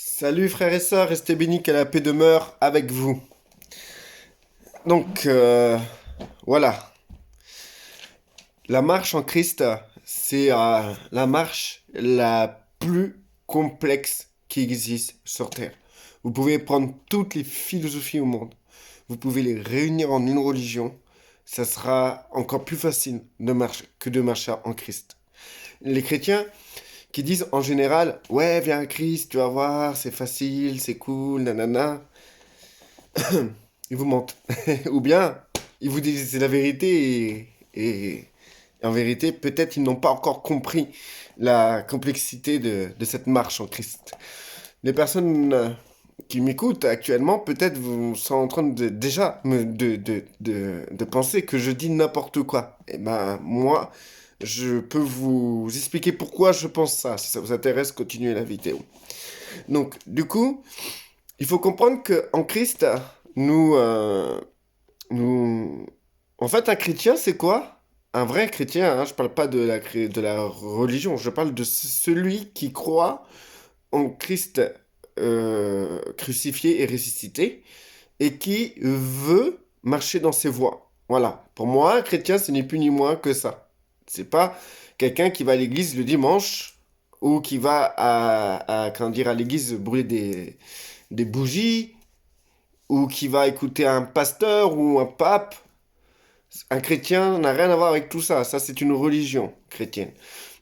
Salut frères et sœurs, restez bénis, que la paix demeure avec vous. Donc voilà, la marche en Christ, c'est la marche la plus complexe qui existe sur Terre. Vous pouvez prendre toutes les philosophies au monde, vous pouvez les réunir en une religion, ça sera encore plus facile de marcher que de marcher en Christ. Les chrétiens qui disent en général, ouais, viens à Christ, tu vas voir, c'est facile, c'est cool, nanana. Ils vous mentent. Ou bien, ils vous disent la vérité et en vérité, peut-être ils n'ont pas encore compris la complexité de cette marche en Christ. Les personnes qui m'écoutent actuellement, peut-être vous sont en train de déjà de penser que je dis n'importe quoi. Eh ben, moi, je peux vous expliquer pourquoi je pense ça. Si ça vous intéresse, continuez la vidéo. Donc, du coup, il faut comprendre que en Christ, nous, nous... En fait, un chrétien, c'est quoi? Un vrai chrétien, hein, je parle pas de la religion, je parle de celui qui croit en Christ crucifié et ressuscité et qui veut marcher dans ses voies. Voilà. Pour moi, un chrétien, ce n'est plus ni moins que ça. C'est pas quelqu'un qui va à l'église le dimanche ou qui va comment dire, à l'église brûler des bougies ou qui va écouter un pasteur ou un pape. Un chrétien n'a rien à voir avec tout ça. Ça, c'est une religion chrétienne.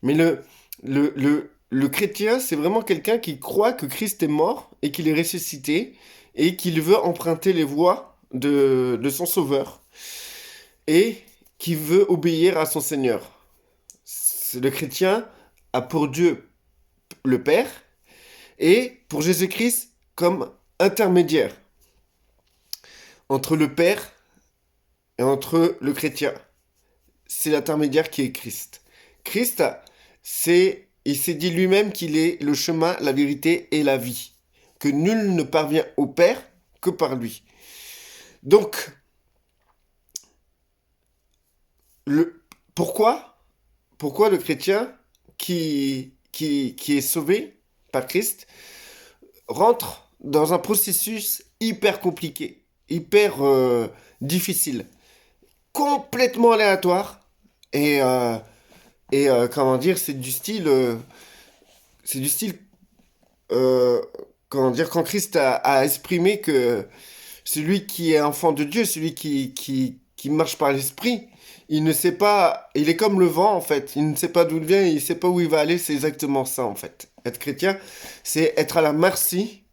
Mais le chrétien, c'est vraiment quelqu'un qui croit que Christ est mort et qu'il est ressuscité et qu'il veut emprunter les voies de son sauveur et qui veut obéir à son Seigneur. Le chrétien a pour Dieu le Père et pour Jésus-Christ comme intermédiaire entre le Père et entre le chrétien. C'est l'intermédiaire qui est Christ. Christ, il s'est dit lui-même qu'il est le chemin, la vérité et la vie. Que nul ne parvient au Père que par lui. Donc, le, pourquoi, pourquoi le chrétien qui est sauvé par Christ rentre dans un processus hyper compliqué, hyper difficile, complètement aléatoire et comment dire, c'est du style, euh, comment dire, quand Christ a exprimé que celui qui est enfant de Dieu, celui qui marche par l'esprit, il ne sait pas, il est comme le vent en fait, il ne sait pas d'où il vient, il ne sait pas où il va aller, c'est exactement ça en fait. Être chrétien, c'est être à la merci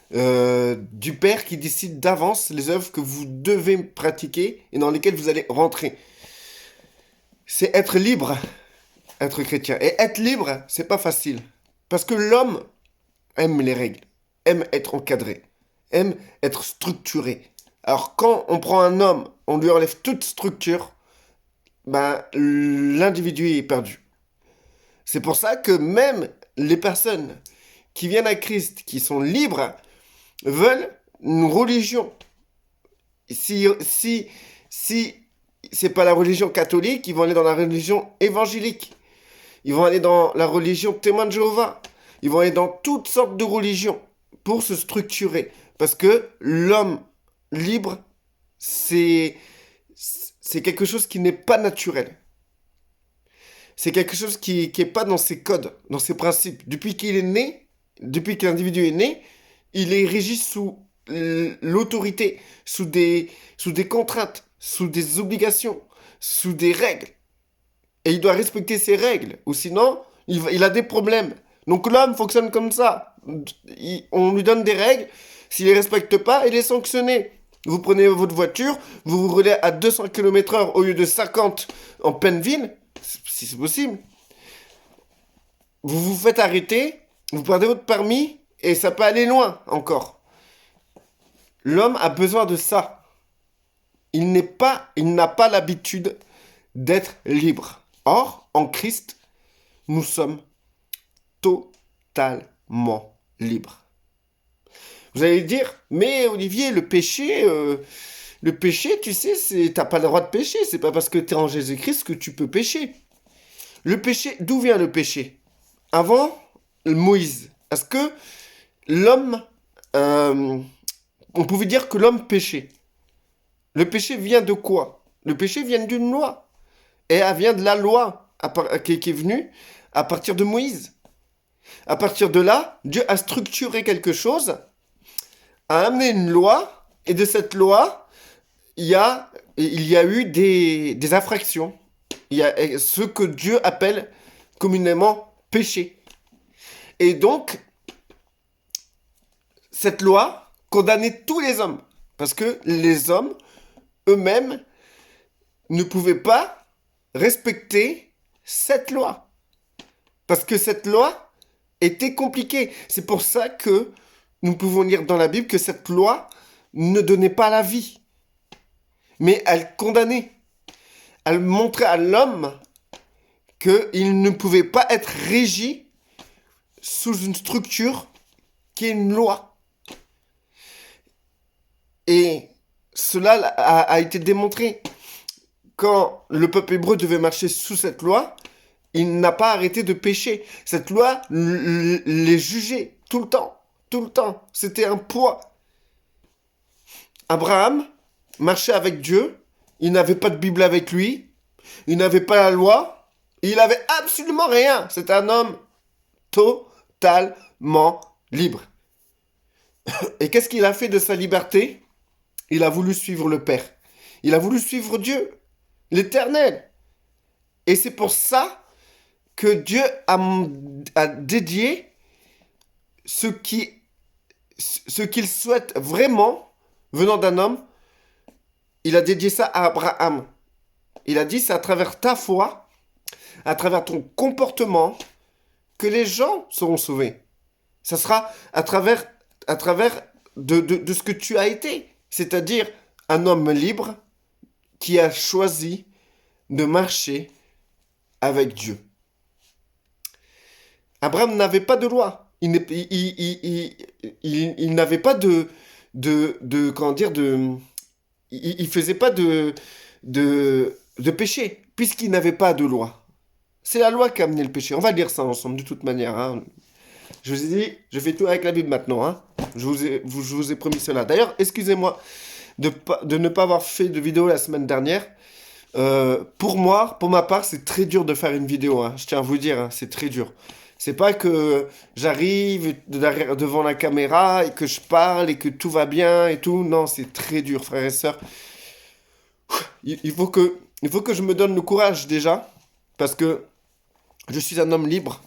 du Père qui décide d'avance les œuvres que vous devez pratiquer et dans lesquelles vous allez rentrer. C'est être libre, être chrétien. Et être libre, c'est pas facile. Parce que l'homme aime les règles, aime être encadré, aime être structuré. Alors quand on prend un homme, on lui enlève toute structure, ben l'individu est perdu. C'est pour ça que même les personnes qui viennent à Christ, qui sont libres, veulent une religion. Si c'est pas la religion catholique, ils vont aller dans la religion évangélique. Ils vont aller dans la religion témoin de Jéhovah. Ils vont aller dans toutes sortes de religions pour se structurer. Parce que l'homme libre, c'est, c'est quelque chose qui n'est pas naturel. C'est quelque chose qui est pas dans ses codes, dans ses principes. Depuis qu'il est né, depuis que l'individu est né, il est régi sous l'autorité, sous des contraintes, sous des obligations, sous des règles. Et il doit respecter ces règles, ou sinon, il a des problèmes. Donc l'homme fonctionne comme ça. On lui donne des règles, s'il les respecte pas, il est sanctionné. Vous prenez votre voiture, vous vous roulez à 200 km/h au lieu de 50 en pleine ville, si c'est possible. Vous vous faites arrêter, vous perdez votre permis, et ça peut aller loin encore. L'homme a besoin de ça. Il n'a pas l'habitude d'être libre. Or, en Christ, nous sommes totalement libres. Vous allez dire, mais Olivier, le péché, tu sais, t'as pas le droit de pécher. C'est pas parce que t'es en Jésus-Christ que tu peux pécher. Le péché, d'où vient le péché? Avant Moïse. Est-ce que l'homme, euh, on pouvait dire que l'homme péchait. Le péché vient de quoi? Le péché vient d'une loi. Et elle vient de la loi qui est venue à partir de Moïse. À partir de là, Dieu a structuré quelque chose, a amené une loi, et de cette loi, il y a eu des infractions. Il y a ce que Dieu appelle communément péché. Et donc, cette loi condamnait tous les hommes. Parce que les hommes, eux-mêmes, ne pouvaient pas respecter cette loi. Parce que cette loi était compliquée. C'est pour ça que nous pouvons lire dans la Bible que cette loi ne donnait pas la vie. Mais elle condamnait. Elle montrait à l'homme qu'il ne pouvait pas être régi sous une structure qui est une loi. Et cela a été démontré. Quand le peuple hébreu devait marcher sous cette loi, il n'a pas arrêté de pécher. Cette loi les jugeait tout le temps. Tout le temps. C'était un poids. Abraham marchait avec Dieu. Il n'avait pas de Bible avec lui. Il n'avait pas la loi. Il n'avait absolument rien. C'était un homme totalement libre. Et qu'est-ce qu'il a fait de sa liberté? Il a voulu suivre le Père. Il a voulu suivre Dieu, l'Éternel. Et c'est pour ça que Dieu a dédié ce qu'il souhaite vraiment, venant d'un homme, il a dédié ça à Abraham. Il a dit, c'est à travers ta foi, à travers ton comportement, que les gens seront sauvés. Ça sera à travers de ce que tu as été. C'est-à-dire un homme libre qui a choisi de marcher avec Dieu. Abraham n'avait pas de loi. Il n'avait pas comment dire, il faisait pas de péché, puisqu'il n'avait pas de loi. C'est la loi qui a amené le péché. On va lire ça ensemble, de toute manière. Hein. Je vous ai dit, je fais tout avec la Bible maintenant. Hein. Je vous ai promis cela. D'ailleurs, excusez-moi de ne pas avoir fait de vidéo la semaine dernière. Pour ma part, c'est très dur de faire une vidéo. Hein. Je tiens à vous dire, hein, c'est très dur. C'est pas que j'arrive devant la caméra et que je parle et que tout va bien et tout. Non, c'est très dur, frères et sœurs. Il faut que je me donne le courage déjà, parce que je suis un homme libre.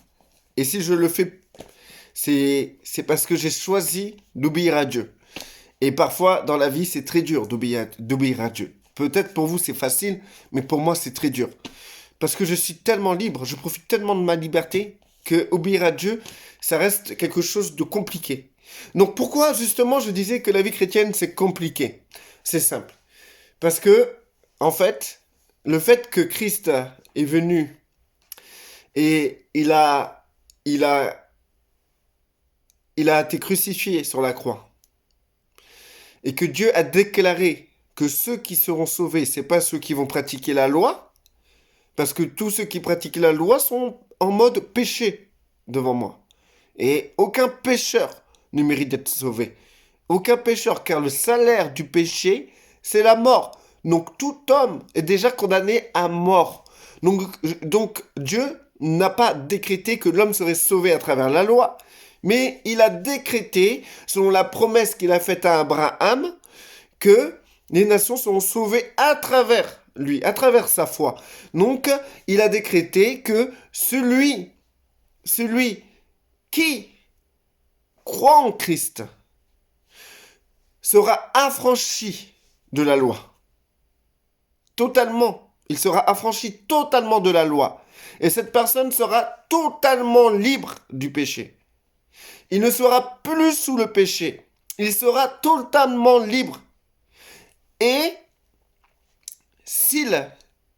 Et si je le fais, c'est parce que j'ai choisi d'obéir à Dieu. Et parfois, dans la vie, c'est très dur d'obéir à Dieu. Peut-être pour vous, c'est facile, mais pour moi, c'est très dur. Parce que je suis tellement libre, je profite tellement de ma liberté, que obéir à Dieu, ça reste quelque chose de compliqué. Donc pourquoi, justement, je disais que la vie chrétienne, c'est compliqué? C'est simple. Parce que, en fait, le fait que Christ est venu et il a été crucifié sur la croix, et que Dieu a déclaré que ceux qui seront sauvés, c'est pas ceux qui vont pratiquer la loi, parce que tous ceux qui pratiquent la loi sont en mode péché devant moi. Et aucun pécheur ne mérite d'être sauvé. Aucun pécheur, car le salaire du péché, c'est la mort. Donc tout homme est déjà condamné à mort. Donc Dieu n'a pas décrété que l'homme serait sauvé à travers la loi, mais il a décrété, selon la promesse qu'il a faite à Abraham, que les nations seront sauvées à travers lui, à travers sa foi. Donc, il a décrété que celui qui croit en Christ sera affranchi de la loi. Totalement. Il sera affranchi totalement de la loi. Et cette personne sera totalement libre du péché. Il ne sera plus sous le péché. Il sera totalement libre. Et s'il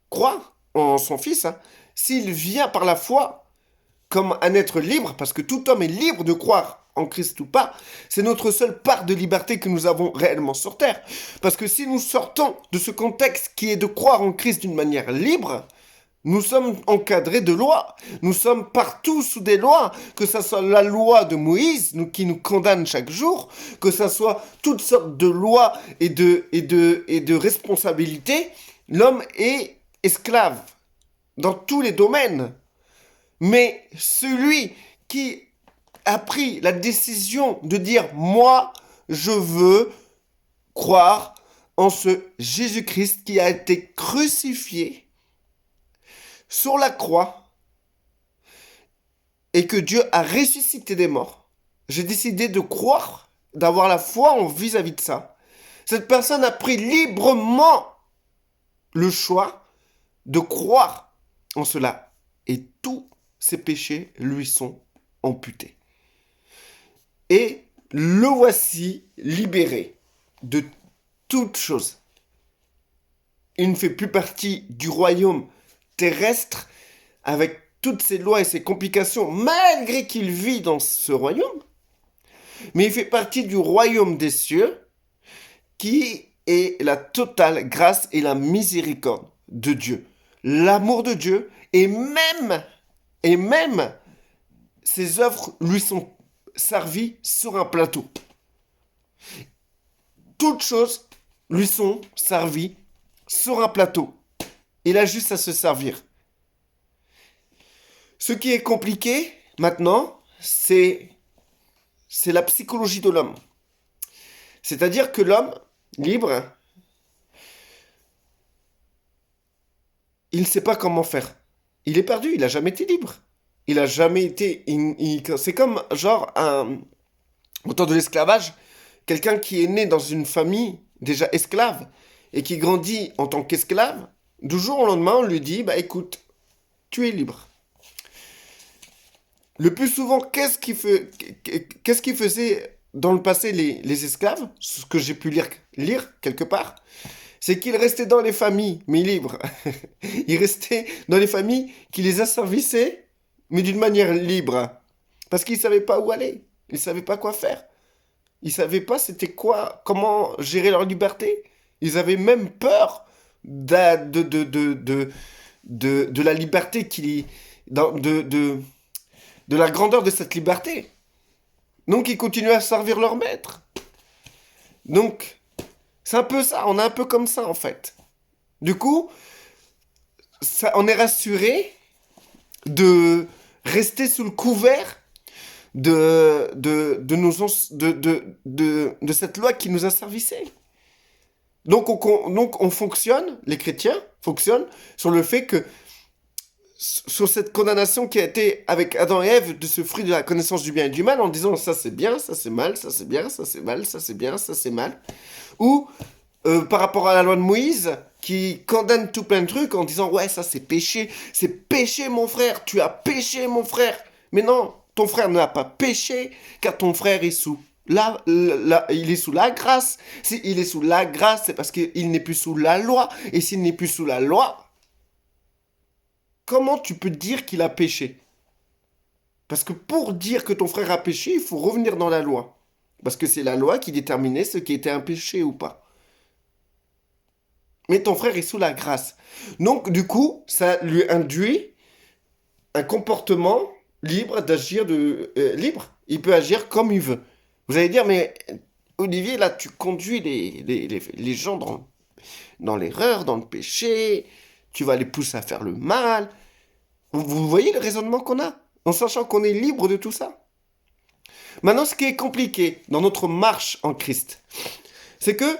croit en son Fils, hein, s'il vient par la foi comme un être libre, parce que tout homme est libre de croire en Christ ou pas, c'est notre seule part de liberté que nous avons réellement sur terre. Parce que si nous sortons de ce contexte qui est de croire en Christ d'une manière libre, Nous sommes encadrés de lois. Nous sommes partout sous des lois. Que ce soit la loi de Moïse, qui nous condamne chaque jour, que ce soit toutes sortes de lois et de responsabilités, l'homme est esclave dans tous les domaines. Mais celui qui a pris la décision de dire, moi, je veux croire en ce Jésus-Christ qui a été crucifié sur la croix et que Dieu a ressuscité des morts. J'ai décidé de croire, d'avoir la foi en vis-à-vis de ça. Cette personne a pris librement le choix de croire en cela. Et tous ses péchés lui sont amputés. Et le voici libéré de toute chose. Il ne fait plus partie du royaume terrestre avec toutes ses lois et ses complications, malgré qu'il vit dans ce royaume. Mais il fait partie du royaume des cieux qui est la totale grâce et la miséricorde de Dieu. L'amour de Dieu et même ses œuvres lui sont servies sur un plateau. Toutes choses lui sont servies sur un plateau. Il a juste à se servir. Ce qui est compliqué maintenant, c'est la psychologie de l'homme. C'est-à-dire que l'homme libre, il ne sait pas comment faire. Il est perdu, il n'a jamais été libre. Il n'a jamais été... c'est comme genre au temps de l'esclavage, quelqu'un qui est né dans une famille déjà esclave et qui grandit en tant qu'esclave, du jour au lendemain, on lui dit, bah écoute, tu es libre. Le plus souvent, qu'est-ce qu'ils faisaient dans le passé les esclaves, ce que j'ai pu lire quelque part, c'est qu'ils restaient dans les familles, mais libres. Ils restaient dans les familles qui les asservissaient, mais d'une manière libre. Parce qu'ils ne savaient pas où aller. Ils ne savaient pas quoi faire. Ils ne savaient pas c'était quoi, comment gérer leur liberté. Ils avaient même peur de la liberté de la grandeur de cette liberté. Donc ils continuaient à servir leur maître. Donc, c'est un peu ça, on est un peu comme ça en fait. Du coup, on est rassuré de rester sous le couvert de cette loi qui nous a servissé. Donc on fonctionne, les chrétiens fonctionnent sur le fait que sur cette condamnation qui a été avec Adam et Ève de ce fruit de la connaissance du bien et du mal en disant ça c'est bien, ça c'est mal, ça c'est bien, ça c'est mal, ça c'est bien, ça c'est mal. Ou par rapport à la loi de Moïse qui condamne tout plein de trucs en disant ouais ça c'est péché mon frère, tu as péché mon frère. Mais non, ton frère n'a pas péché car ton frère est sous il est sous la grâce. S'il est sous la grâce, c'est parce qu'il n'est plus sous la loi. Et s'il n'est plus sous la loi, comment tu peux dire qu'il a péché? Parce que pour dire que ton frère a péché, il faut revenir dans la loi. Parce que c'est la loi qui déterminait ce qui était un péché ou pas. Mais ton frère est sous la grâce. Donc, du coup, ça lui induit un comportement libre d'agir libre. Il peut agir comme il veut. Vous allez dire, mais Olivier, là, tu conduis les gens dans l'erreur, dans le péché. Tu vas les pousser à faire le mal. Vous voyez le raisonnement qu'on a, en sachant qu'on est libre de tout ça. Maintenant, ce qui est compliqué dans notre marche en Christ, c'est que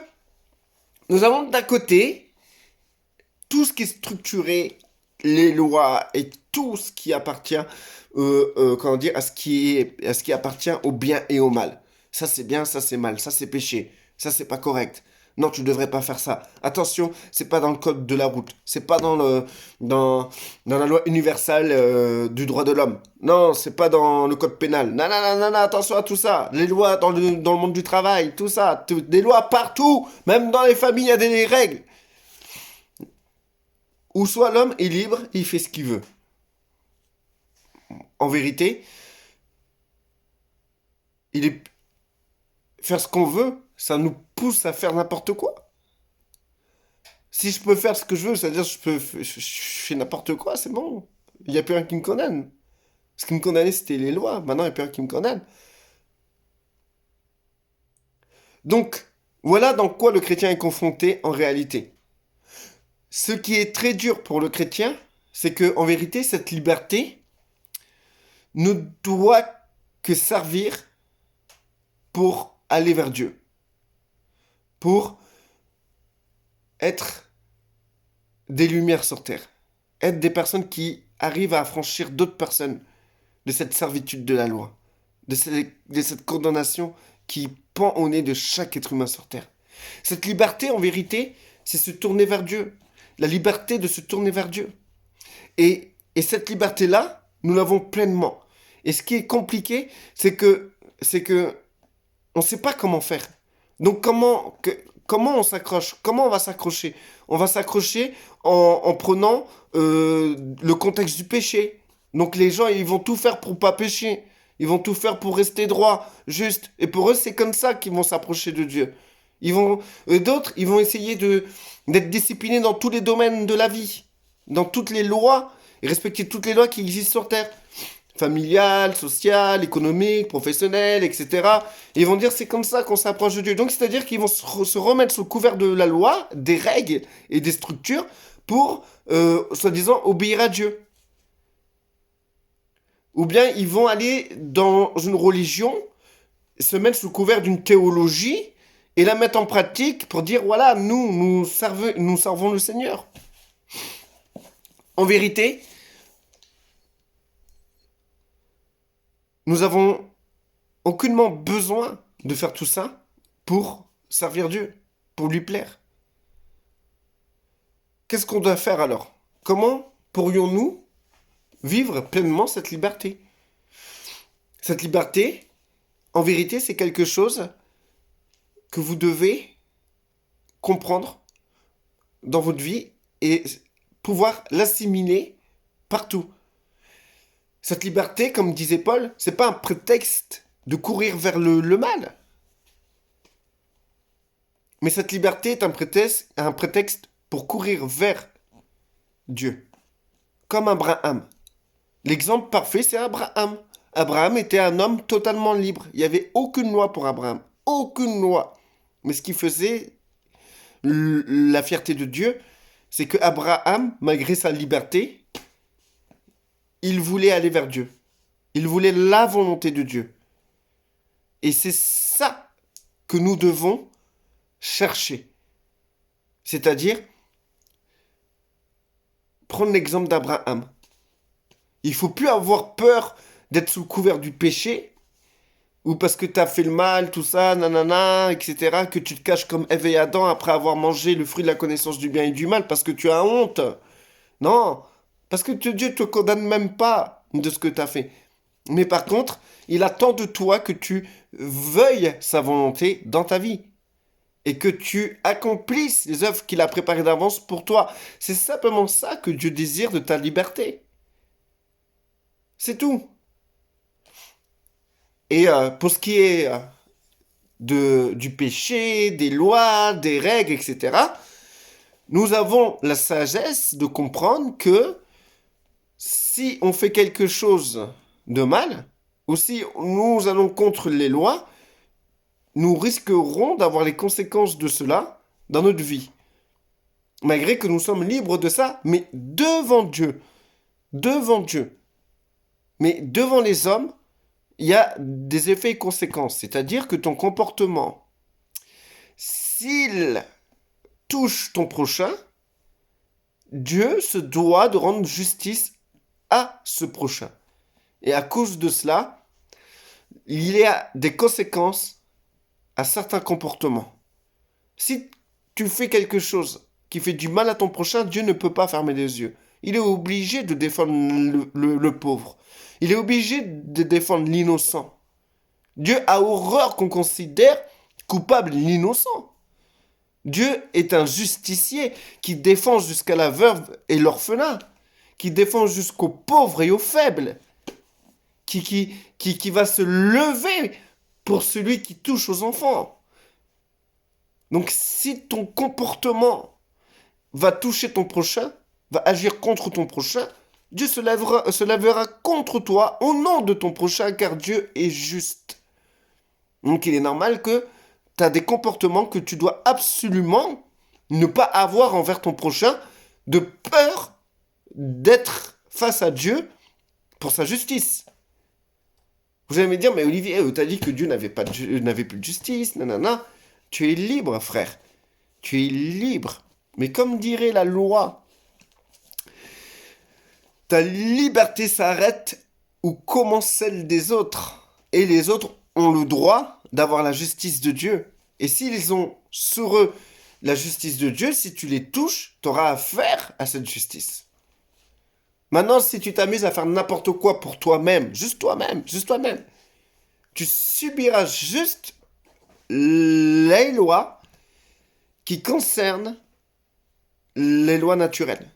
nous avons d'un côté tout ce qui est structuré, les lois et tout ce qui appartient, à ce qui appartient au bien et au mal. Ça c'est bien, ça c'est mal, ça c'est péché, ça c'est pas correct. Non, tu devrais pas faire ça. Attention, c'est pas dans le code de la route. C'est pas dans la loi universelle du droit de l'homme. Non, c'est pas dans le code pénal. Non, non, non, non, non, attention à tout ça. Les lois dans le monde du travail, tout ça. Des lois partout. Même dans les familles, il y a des règles. Ou soit l'homme est libre, il fait ce qu'il veut. En vérité, faire ce qu'on veut, ça nous pousse à faire n'importe quoi. Si je peux faire ce que je veux, c'est-à-dire je fais n'importe quoi, c'est bon. Il n'y a plus rien qui me condamne. Ce qui me condamnait, c'était les lois. Maintenant, il n'y a plus rien qui me condamne. Donc, voilà dans quoi le chrétien est confronté en réalité. Ce qui est très dur pour le chrétien, c'est que en vérité, cette liberté ne doit que servir pour aller vers Dieu, pour être des lumières sur terre, être des personnes qui arrivent à affranchir d'autres personnes de cette servitude de la loi, de cette condamnation qui pend au nez de chaque être humain sur terre. Cette liberté, en vérité, c'est se tourner vers Dieu. La liberté de se tourner vers Dieu. Et cette liberté-là, nous l'avons pleinement. Et ce qui est compliqué, c'est que on ne sait pas comment faire. Donc comment on s'accroche? Comment on va s'accrocher? On va s'accrocher en prenant le contexte du péché. Donc les gens, ils vont tout faire pour pas pécher. Ils vont tout faire pour rester droit, juste. Et pour eux, c'est comme ça qu'ils vont s'approcher de Dieu. D'autres, ils vont essayer d'être disciplinés dans tous les domaines de la vie, dans toutes les lois, et respecter toutes les lois qui existent sur Terre. Familiale, sociale, économique, professionnelle, etc. Et ils vont dire c'est comme ça qu'on s'approche de Dieu. Donc c'est-à-dire qu'ils vont se remettre sous le couvert de la loi, des règles et des structures pour, soi-disant, obéir à Dieu. Ou bien ils vont aller dans une religion, se mettre sous couvert d'une théologie et la mettre en pratique pour dire voilà, nous servons le Seigneur. En vérité, nous avons aucunement besoin de faire tout ça pour servir Dieu, pour lui plaire. Qu'est-ce qu'on doit faire alors? Comment pourrions-nous vivre pleinement cette liberté? Cette liberté, en vérité, c'est quelque chose que vous devez comprendre dans votre vie et pouvoir l'assimiler partout. Cette liberté, comme disait Paul, c'est pas un prétexte de courir vers le mal. Mais cette liberté est un prétexte pour courir vers Dieu. Comme Abraham. L'exemple parfait, c'est Abraham. Abraham était un homme totalement libre. Il n'y avait aucune loi pour Abraham. Aucune loi. Mais ce qui faisait la fierté de Dieu, c'est que Abraham, malgré sa liberté, il voulait aller vers Dieu. Il voulait la volonté de Dieu. Et c'est ça que nous devons chercher. C'est-à-dire, prendre l'exemple d'Abraham. Il faut plus avoir peur d'être sous le couvert du péché, ou parce que tu as fait le mal, tout ça, nanana, etc., que tu te caches comme Ève et Adam après avoir mangé le fruit de la connaissance du bien et du mal, parce que tu as honte. Non, parce que Dieu te condamne même pas de ce que tu as fait. Mais par contre, il attend de toi que tu veuilles sa volonté dans ta vie. Et que tu accomplisses les œuvres qu'il a préparées d'avance pour toi. C'est simplement ça que Dieu désire de ta liberté. C'est tout. Et pour ce qui est du péché, des lois, des règles, etc., nous avons la sagesse de comprendre que si on fait quelque chose de mal, ou si nous allons contre les lois, nous risquerons d'avoir les conséquences de cela dans notre vie. Malgré que nous sommes libres de ça, mais devant Dieu. Devant Dieu. Mais devant les hommes, il y a des effets et conséquences. C'est-à-dire que ton comportement, s'il touche ton prochain, Dieu se doit de rendre justice à ce prochain. Et à cause de cela, il y a des conséquences à certains comportements. Si tu fais quelque chose qui fait du mal à ton prochain, Dieu ne peut pas fermer les yeux. Il est obligé de défendre le pauvre. Il est obligé de défendre l'innocent. Dieu a horreur qu'on considère coupable l'innocent. Dieu est un justicier qui défend jusqu'à la veuve et l'orphelin, qui défend jusqu'aux pauvres et aux faibles, qui va se lever pour celui qui touche aux enfants. Donc si ton comportement va toucher ton prochain, va agir contre ton prochain, Dieu se lèvera contre toi au nom de ton prochain, car Dieu est juste. Donc il est normal que tu as des comportements que tu dois absolument ne pas avoir envers ton prochain, de peur d'être face à Dieu pour sa justice. Vous allez me dire, mais Olivier, t'as dit que Dieu n'avait plus de justice, nanana. Tu es libre, frère. Tu es libre. Mais comme dirait la loi, ta liberté s'arrête où commence celle des autres. Et les autres ont le droit d'avoir la justice de Dieu. Et s'ils ont sur eux la justice de Dieu, si tu les touches, tu auras affaire à cette justice. Maintenant, si tu t'amuses à faire n'importe quoi pour toi-même, juste toi-même, tu subiras juste les lois qui concernent les lois naturelles.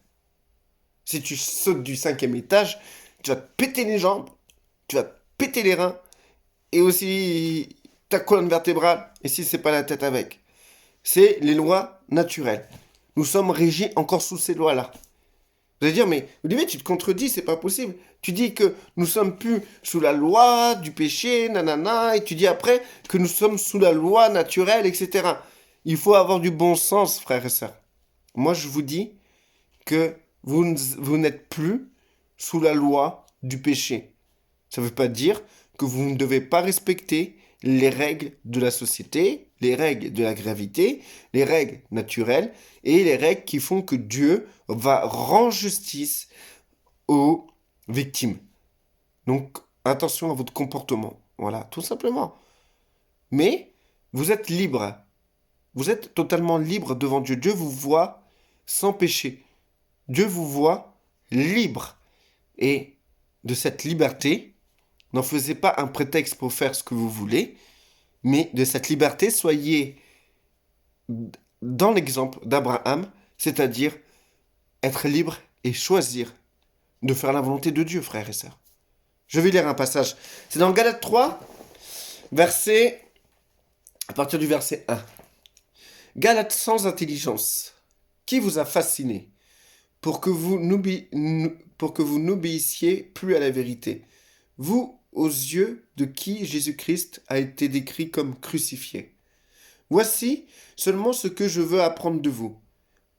Si tu sautes du 5e étage, tu vas te péter les jambes, tu vas te péter les reins, et aussi ta colonne vertébrale, et si c'est pas la tête avec. C'est les lois naturelles. Nous sommes régis encore sous ces lois-là. Vous allez dire, mais Olivier, tu te contredis, c'est pas possible. Tu dis que nous sommes plus sous la loi du péché, nanana, et tu dis après que nous sommes sous la loi naturelle, etc. Il faut avoir du bon sens, frères et sœurs. Moi, je vous dis que vous n'êtes plus sous la loi du péché. Ça ne veut pas dire que vous ne devez pas respecter les règles de la société, les règles de la gravité, les règles naturelles et les règles qui font que Dieu va rendre justice aux victimes. Donc, attention à votre comportement. Voilà, tout simplement. Mais vous êtes libre. Vous êtes totalement libre devant Dieu. Dieu vous voit sans péché. Dieu vous voit libre. Et de cette liberté, n'en faisez pas un prétexte pour faire ce que vous voulez, mais de cette liberté, soyez dans l'exemple d'Abraham, c'est-à-dire être libre et choisir de faire la volonté de Dieu, frères et sœurs. Je vais lire un passage. C'est dans Galates 3, à partir du verset 1. Galates sans intelligence, qui vous a fasciné pour que vous n'obéissiez plus à la vérité, vous, aux yeux de qui Jésus-Christ a été décrit comme crucifié. Voici seulement ce que je veux apprendre de vous.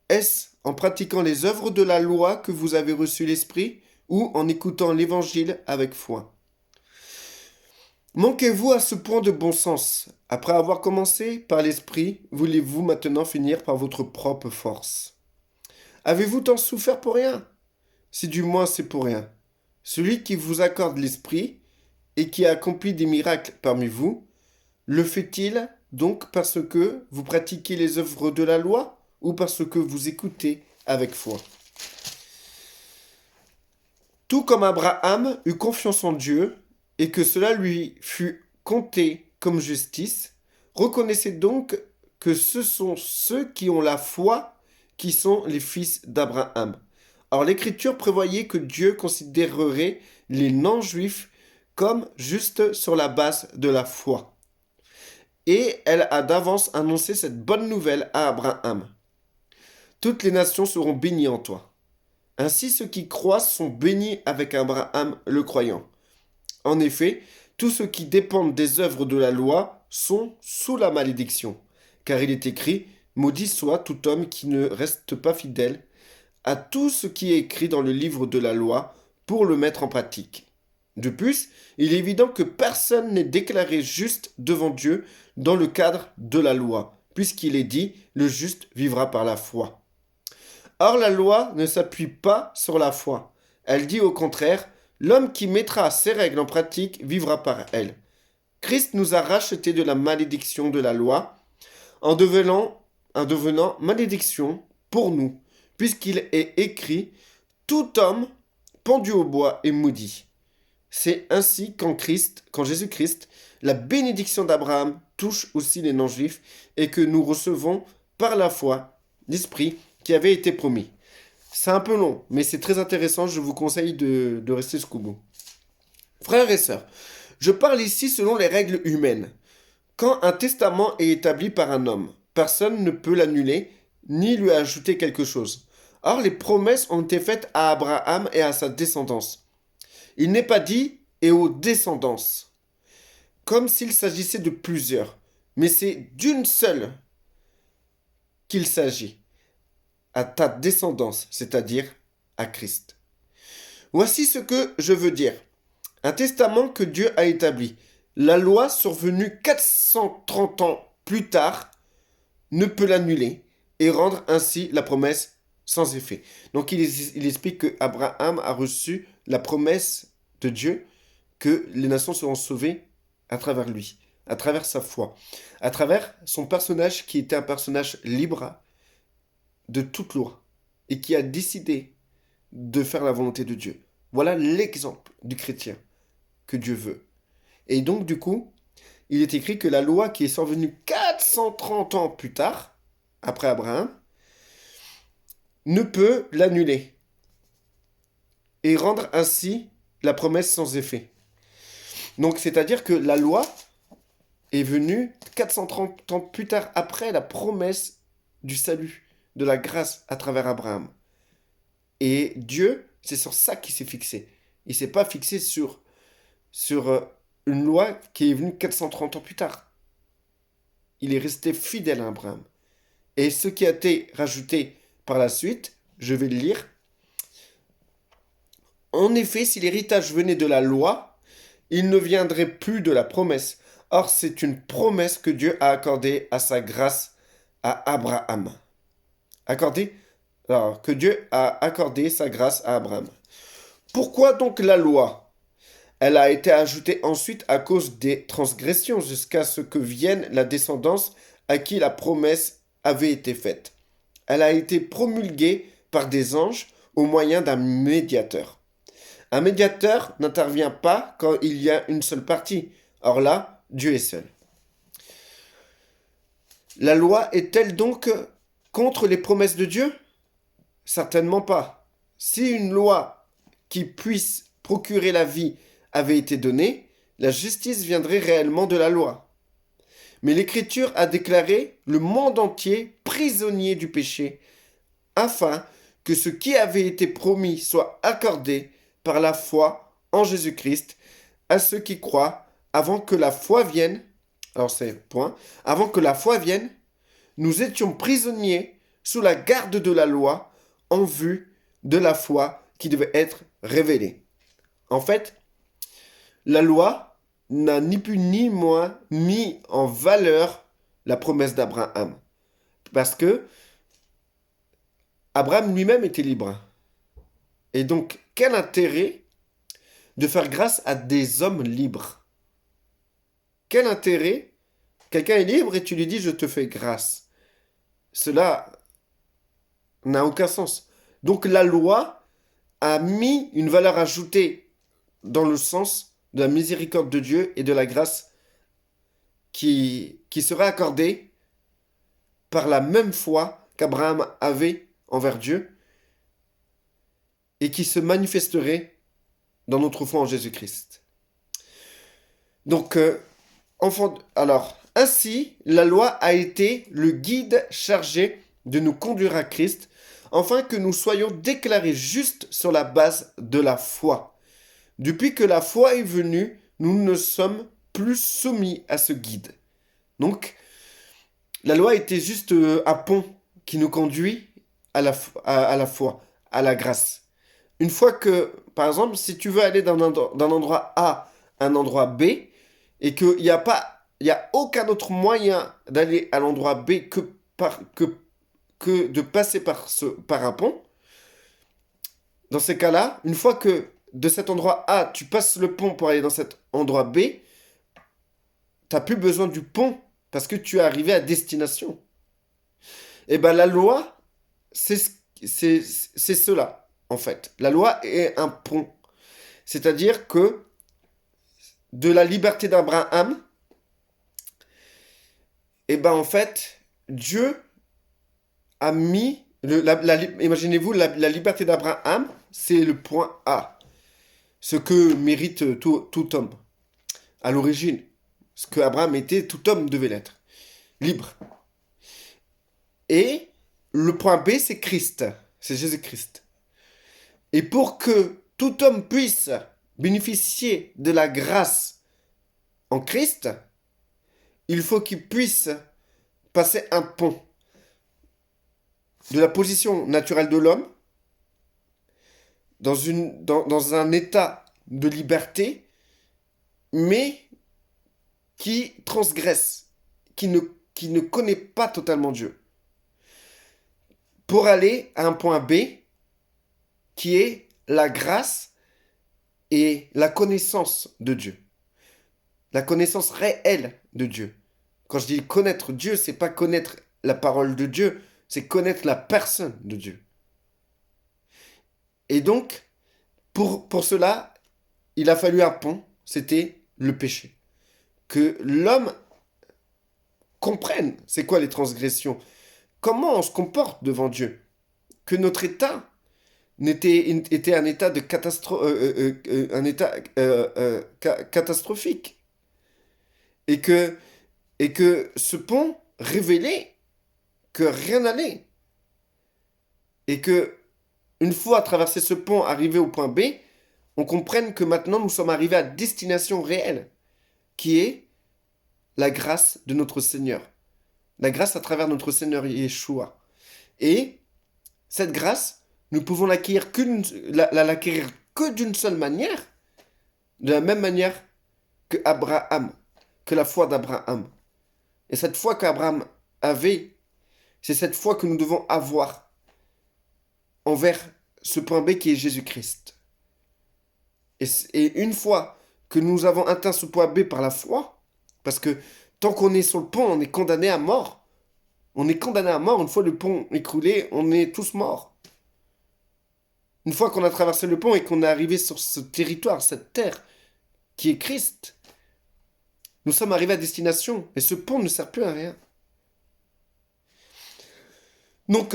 Est-ce en pratiquant les œuvres de la loi que vous avez reçu l'Esprit, ou en écoutant l'Évangile avec foi? Manquez-vous à ce point de bon sens? Après avoir commencé par l'Esprit, voulez-vous maintenant finir par votre propre force? Avez-vous tant souffert pour rien? Si du moins c'est pour rien. Celui qui vous accorde l'Esprit et qui a accompli des miracles parmi vous, le fait-il donc parce que vous pratiquez les œuvres de la loi ou parce que vous écoutez avec foi? Tout comme Abraham eut confiance en Dieu et que cela lui fut compté comme justice, reconnaissez donc que ce sont ceux qui ont la foi qui sont les fils d'Abraham. Or l'Écriture prévoyait que Dieu considérerait les non-juifs comme justes sur la base de la foi. Et elle a d'avance annoncé cette bonne nouvelle à Abraham. Toutes les nations seront bénies en toi. Ainsi ceux qui croient sont bénis avec Abraham le croyant. En effet, tous ceux qui dépendent des œuvres de la loi sont sous la malédiction, car il est écrit « Maudit soit tout homme qui ne reste pas fidèle à tout ce qui est écrit dans le livre de la loi pour le mettre en pratique. » De plus, il est évident que personne n'est déclaré juste devant Dieu dans le cadre de la loi, puisqu'il est dit « Le juste vivra par la foi ». Or, la loi ne s'appuie pas sur la foi. Elle dit au contraire « L'homme qui mettra ces règles en pratique vivra par elles ». Christ nous a rachetés de la malédiction de la loi en devenant malédiction pour nous, puisqu'il est écrit « Tout homme pendu au bois est maudit ». C'est ainsi qu'en Jésus-Christ, la bénédiction d'Abraham touche aussi les non-juifs et que nous recevons par la foi l'Esprit qui avait été promis. C'est un peu long, mais c'est très intéressant, je vous conseille de rester jusqu'au bout. Frères et sœurs, je parle ici selon les règles humaines. Quand un testament est établi par un homme, personne ne peut l'annuler ni lui ajouter quelque chose. Or, les promesses ont été faites à Abraham et à sa descendance. Il n'est pas dit et aux descendances, comme s'il s'agissait de plusieurs, mais c'est d'une seule qu'il s'agit, à ta descendance, c'est-à-dire à Christ. Voici ce que je veux dire. Un testament que Dieu a établi. La loi survenue 430 ans plus tard ne peut l'annuler et rendre ainsi la promesse sans effet. Donc il explique que Abraham a reçu la promesse de Dieu que les nations seront sauvées à travers lui, à travers sa foi, à travers son personnage qui était un personnage libre de toute loi et qui a décidé de faire la volonté de Dieu. Voilà l'exemple du chrétien que Dieu veut. Et donc du coup, il est écrit que la loi qui est survenue 430 ans plus tard, après Abraham, ne peut l'annuler et rendre ainsi la promesse sans effet. Donc c'est-à-dire que la loi est venue 430 ans plus tard après la promesse du salut, de la grâce à travers Abraham. Et Dieu, c'est sur ça qu'il s'est fixé. Il ne s'est pas fixé sur une loi qui est venue 430 ans plus tard. Il est resté fidèle à Abraham. Et ce qui a été rajouté par la suite, je vais le lire. En effet, si l'héritage venait de la loi, il ne viendrait plus de la promesse. Or, c'est une promesse que Dieu a accordée à sa grâce à Abraham. Que Dieu a accordé sa grâce à Abraham. Pourquoi donc la loi? Elle a été ajoutée ensuite à cause des transgressions, jusqu'à ce que vienne la descendance à qui la promesse avait été faite. Elle a été promulguée par des anges au moyen d'un médiateur. Un médiateur n'intervient pas quand il y a une seule partie. Or là, Dieu est seul. La loi est-elle donc contre les promesses de Dieu? Certainement pas. Si une loi qui puisse procurer la vie avait été donnée, la justice viendrait réellement de la loi. Mais l'Écriture a déclaré le monde entier prisonnier du péché, afin que ce qui avait été promis soit accordé par la foi en Jésus-Christ à ceux qui croient avant que la foi vienne. Alors c'est point. Avant que la foi vienne, nous étions prisonniers sous la garde de la loi en vue de la foi qui devait être révélée. En fait, la loi n'a ni plus ni moins mis en valeur la promesse d'Abraham. Parce que Abraham lui-même était libre. Et donc, quel intérêt de faire grâce à des hommes libres? Quel intérêt? Quelqu'un est libre et tu lui dis je te fais grâce. Cela n'a aucun sens. Donc la loi a mis une valeur ajoutée dans le sens de la miséricorde de Dieu et de la grâce qui sera accordée par la même foi qu'Abraham avait envers Dieu et qui se manifesterait dans notre foi en Jésus-Christ. Donc, ainsi, la loi a été le guide chargé de nous conduire à Christ, afin que nous soyons déclarés justes sur la base de la foi. Depuis que la foi est venue, nous ne sommes plus soumis à ce guide. Donc, la loi était juste un pont qui nous conduit à la foi, à la grâce. Une fois que, par exemple, si tu veux aller d'un endroit A à un endroit B, et qu'il n'y a aucun autre moyen d'aller à l'endroit B que de passer par un pont, dans ces cas-là, une fois que de cet endroit A, tu passes le pont pour aller dans cet endroit B, tu n'as plus besoin du pont parce que tu es arrivé à destination. Et bien la loi, c'est cela, en fait. La loi est un pont. C'est-à-dire que de la liberté d'Abraham, et ben en fait, Dieu a mis, imaginez-vous, la liberté d'Abraham, c'est le point A. Ce que mérite tout homme. À l'origine, ce que Abraham était, tout homme devait l'être. Libre. Et le point B, c'est Christ, c'est Jésus-Christ. Et pour que tout homme puisse bénéficier de la grâce en Christ, il faut qu'il puisse passer un pont de la position naturelle de l'homme dans un état de liberté, mais qui transgresse, qui ne connaît pas totalement Dieu, pour aller à un point B qui est la grâce et la connaissance de Dieu. La connaissance réelle de Dieu. Quand je dis connaître Dieu, c'est pas connaître la parole de Dieu, c'est connaître la personne de Dieu. Et donc, pour cela, il a fallu un pont, c'était le péché. Que l'homme comprenne c'est quoi les transgressions, comment on se comporte devant Dieu, que notre état était un état de catastrophique. Et que ce pont révélait que rien n'allait. Et que, une fois traversé ce pont, arrivé au point B, on comprenne que maintenant nous sommes arrivés à destination réelle, qui est la grâce de notre Seigneur. La grâce à travers notre Seigneur Yeshua. Et cette grâce, nous pouvons l'acquérir que d'une seule manière, de la même manière que Abraham, que la foi d'Abraham. Et cette foi qu'Abraham avait, c'est cette foi que nous devons avoir envers ce point B qui est Jésus-Christ. Et une fois que nous avons atteint ce point B par la foi, parce que tant qu'on est sur le pont, on est condamné à mort. On est condamné à mort. Une fois le pont écroulé, on est tous morts. Une fois qu'on a traversé le pont et qu'on est arrivé sur ce territoire, cette terre, qui est Christ, nous sommes arrivés à destination. Et ce pont ne sert plus à rien. Donc,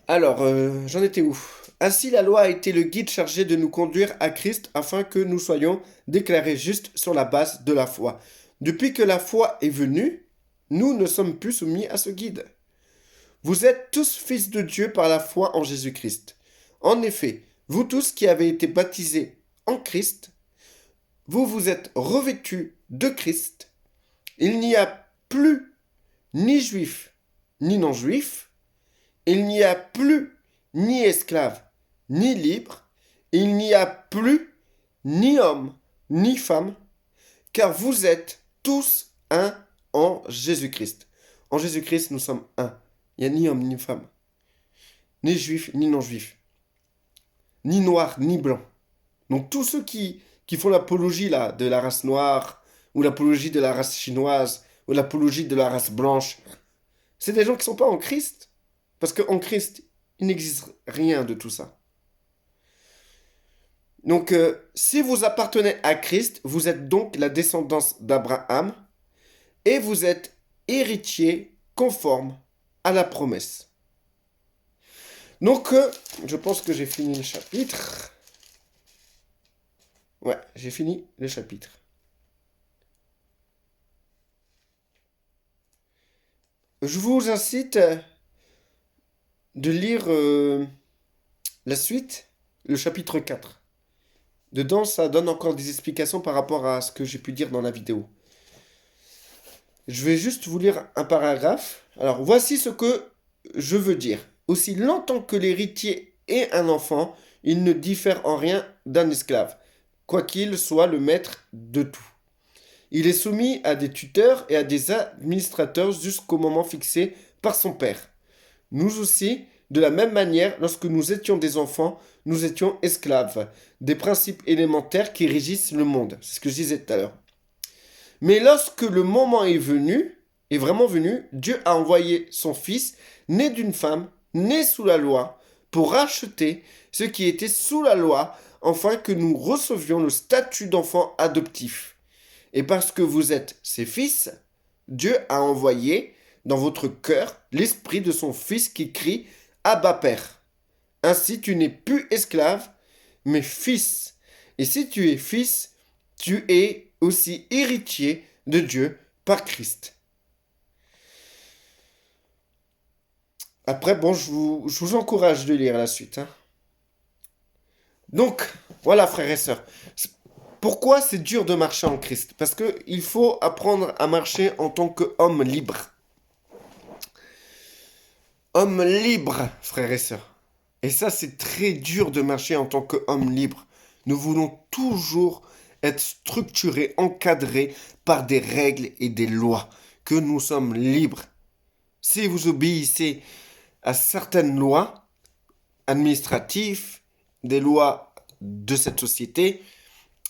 j'en étais où? Ainsi, la loi a été le guide chargé de nous conduire à Christ afin que nous soyons déclarés justes sur la base de la foi. Depuis que la foi est venue, nous ne sommes plus soumis à ce guide. Vous êtes tous fils de Dieu par la foi en Jésus-Christ. En effet, vous tous qui avez été baptisés en Christ, vous vous êtes revêtus de Christ. Il n'y a plus ni juif ni non-juif. Il n'y a plus ni esclave ni libre. Il n'y a plus ni homme ni femme, car vous êtes tous un en Jésus-Christ. En Jésus-Christ, nous sommes un. Il n'y a ni homme ni femme, ni juif ni non-juif, ni noir ni blanc. Donc tous ceux qui font l'apologie là, de la race noire, ou l'apologie de la race chinoise, ou l'apologie de la race blanche, c'est des gens qui ne sont pas en Christ. Parce qu'en Christ, il n'existe rien de tout ça. Donc, si vous appartenez à Christ, vous êtes donc la descendance d'Abraham et vous êtes héritier conforme à la promesse. Donc, je pense que j'ai fini le chapitre. Ouais, j'ai fini le chapitre. Je vous incite de lire la suite, le chapitre 4. Dedans, ça donne encore des explications par rapport à ce que j'ai pu dire dans la vidéo. Je vais juste vous lire un paragraphe. Alors, voici ce que je veux dire. Aussi longtemps que l'héritier est un enfant, il ne diffère en rien d'un esclave, quoiqu'il soit le maître de tout. Il est soumis à des tuteurs et à des administrateurs jusqu'au moment fixé par son père. Nous aussi, de la même manière, lorsque nous étions des enfants, nous étions esclaves des principes élémentaires qui régissent le monde. C'est ce que je disais tout à l'heure. Mais lorsque le moment est venu, est vraiment venu, Dieu a envoyé son Fils, né d'une femme, né sous la loi, pour racheter ceux qui étaient sous la loi, afin que nous recevions le statut d'enfant adoptif. Et parce que vous êtes ses fils, Dieu a envoyé dans votre cœur l'esprit de son Fils qui crie « Abba Père ». Ainsi tu n'es plus esclave, mais fils. Et si tu es fils, tu es aussi héritier de Dieu par Christ. Après, bon, je vous encourage de lire la suite, hein. Donc, voilà, frères et sœurs. Pourquoi c'est dur de marcher en Christ? Parce que il faut apprendre à marcher en tant qu'homme libre. Homme libre, frères et sœurs. Et ça, c'est très dur de marcher en tant qu'homme libre. Nous voulons toujours être structurés, encadrés par des règles et des lois, que nous sommes libres. Si vous obéissez à certaines lois administratives, des lois de cette société,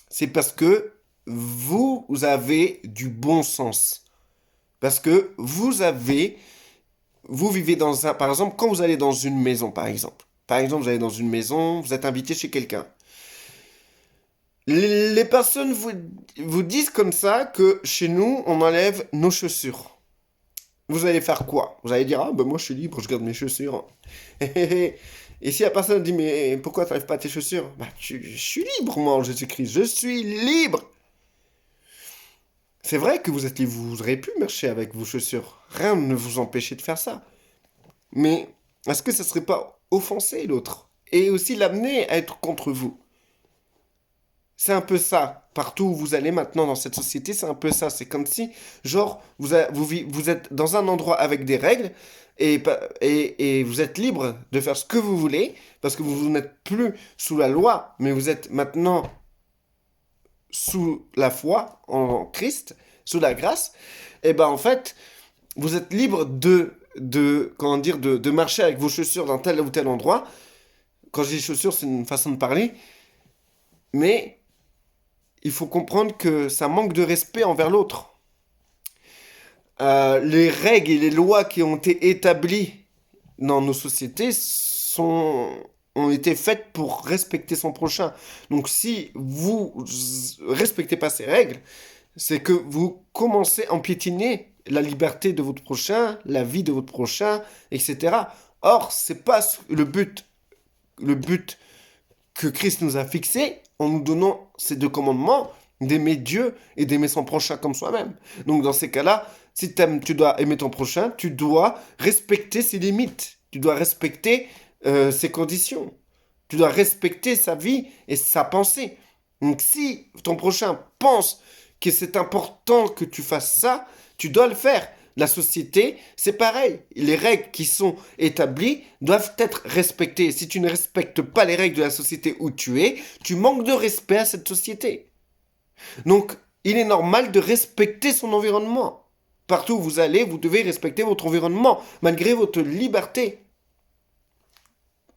c'est parce que vous avez du bon sens. Parce que vous vivez dans un, par exemple, quand vous allez dans une maison, par exemple. Par exemple, vous allez dans une maison, vous êtes invité chez quelqu'un. Les personnes vous disent comme ça que chez nous, on enlève nos chaussures. Vous allez faire quoi? Vous allez dire, ah ben moi je suis libre, je garde mes chaussures. Et si la personne dit, mais pourquoi tu n'enlèves pas tes chaussures? Bah, je suis libre, moi, en Jésus-Christ. Je suis libre. C'est vrai que vous êtes libre, vous auriez pu marcher avec vos chaussures. Rien ne vous empêchait de faire ça. Mais est-ce que ça serait pas offenser l'autre? Et aussi l'amener à être contre vous? C'est un peu ça. Partout où vous allez maintenant dans cette société, c'est un peu ça. C'est comme si, genre, vous êtes dans un endroit avec des règles et vous êtes libre de faire ce que vous voulez parce que vous n'êtes plus sous la loi, mais vous êtes maintenant sous la foi en Christ, sous la grâce. Et ben en fait, vous êtes libre comment dire, de marcher avec vos chaussures dans tel ou tel endroit. Quand je dis chaussures, c'est une façon de parler. Mais il faut comprendre que ça manque de respect envers l'autre. Les règles et les lois qui ont été établies dans nos sociétés ont été faites pour respecter son prochain. Donc si vous respectez pas ces règles, c'est que vous commencez à empiétiner la liberté de votre prochain, la vie de votre prochain, etc. Or, c'est pas le but. Le but que Christ nous a fixé en nous donnant ces deux commandements, d'aimer Dieu et d'aimer son prochain comme soi-même. Donc dans ces cas-là, si tu dois aimer ton prochain, tu dois respecter ses limites, tu dois respecter ses conditions, tu dois respecter sa vie et sa pensée. Donc si ton prochain pense que c'est important que tu fasses ça, tu dois le faire. La société, c'est pareil. Les règles qui sont établies doivent être respectées. Si tu ne respectes pas les règles de la société où tu es, tu manques de respect à cette société. Donc, il est normal de respecter son environnement. Partout où vous allez, vous devez respecter votre environnement, malgré votre liberté.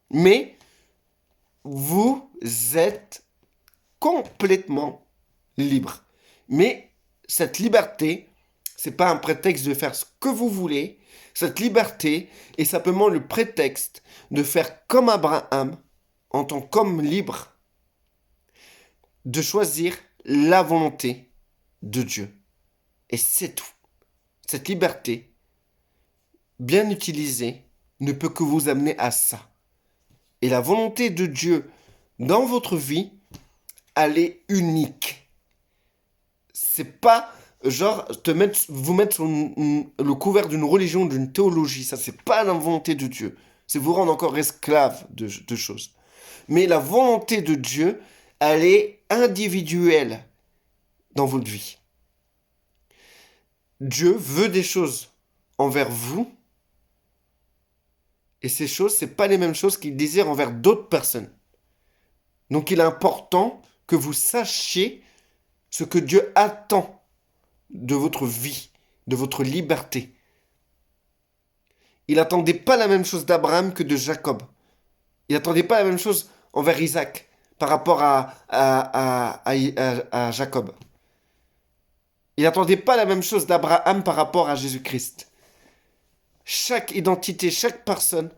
Mais, vous êtes complètement libre. Mais, cette liberté, c'est pas un prétexte de faire ce que vous voulez. Cette liberté est simplement le prétexte de faire comme Abraham, en tant qu'homme libre, de choisir la volonté de Dieu. Et c'est tout. Cette liberté, bien utilisée, ne peut que vous amener à ça. Et la volonté de Dieu dans votre vie, elle est unique. C'est pas genre vous mettre sur le couvert d'une religion, d'une théologie. Ça, c'est pas la volonté de Dieu. C'est vous rendre encore esclave de choses. Mais la volonté de Dieu, elle est individuelle dans votre vie. Dieu veut des choses envers vous. Et ces choses, c'est pas les mêmes choses qu'il désire envers d'autres personnes. Donc il est important que vous sachiez ce que Dieu attend de votre vie, de votre liberté. Il n'attendait pas la même chose d'Abraham que de Jacob. Il n'attendait pas la même chose envers Isaac par rapport à Jacob. Il n'attendait pas la même chose d'Abraham par rapport à Jésus-Christ. Chaque identité, chaque personne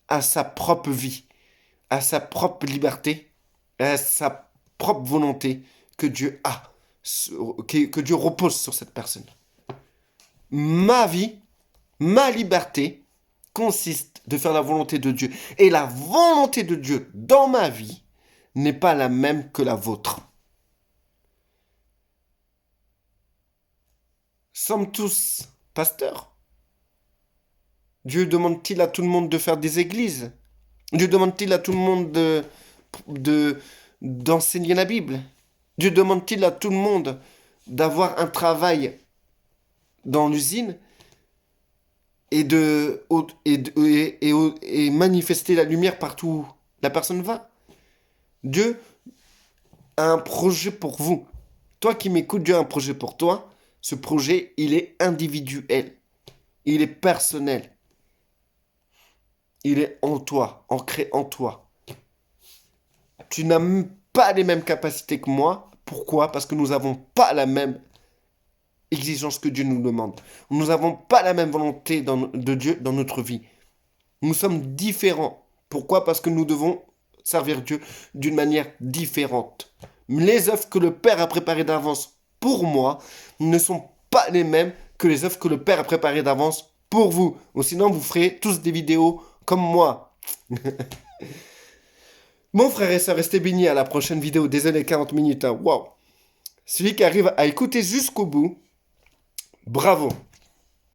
a sa propre vie, a sa propre liberté, a sa propre volonté que Dieu a, que Dieu repose sur cette personne. Ma vie, ma liberté consiste de faire la volonté de Dieu. Et la volonté de Dieu dans ma vie n'est pas la même que la vôtre. Sommes tous pasteurs Dieu demande-t-il à tout le monde de faire des églises? Dieu demande-t-il à tout le monde de, d'enseigner la Bible? Dieu demande-t-il à tout le monde d'avoir un travail dans l'usine et et manifester la lumière partout où la personne va? Dieu a un projet pour vous. Toi qui m'écoutes, Dieu a un projet pour toi. Ce projet, il est individuel. Il est personnel. Il est en toi, ancré en toi. Tu n'as pas les mêmes capacités que moi. Pourquoi? Parce que nous n'avons pas la même exigence que Dieu nous demande. Nous n'avons pas la même volonté de Dieu dans notre vie. Nous sommes différents. Pourquoi? Parce que nous devons servir Dieu d'une manière différente. Les œuvres que le Père a préparées d'avance pour moi ne sont pas les mêmes que les œuvres que le Père a préparées d'avance pour vous. Ou sinon, vous ferez tous des vidéos comme moi. Mon frère et sœur, restez bénis à la prochaine vidéo. Désolé, 40 minutes. Hein. Waouh. Celui qui arrive à écouter jusqu'au bout, bravo.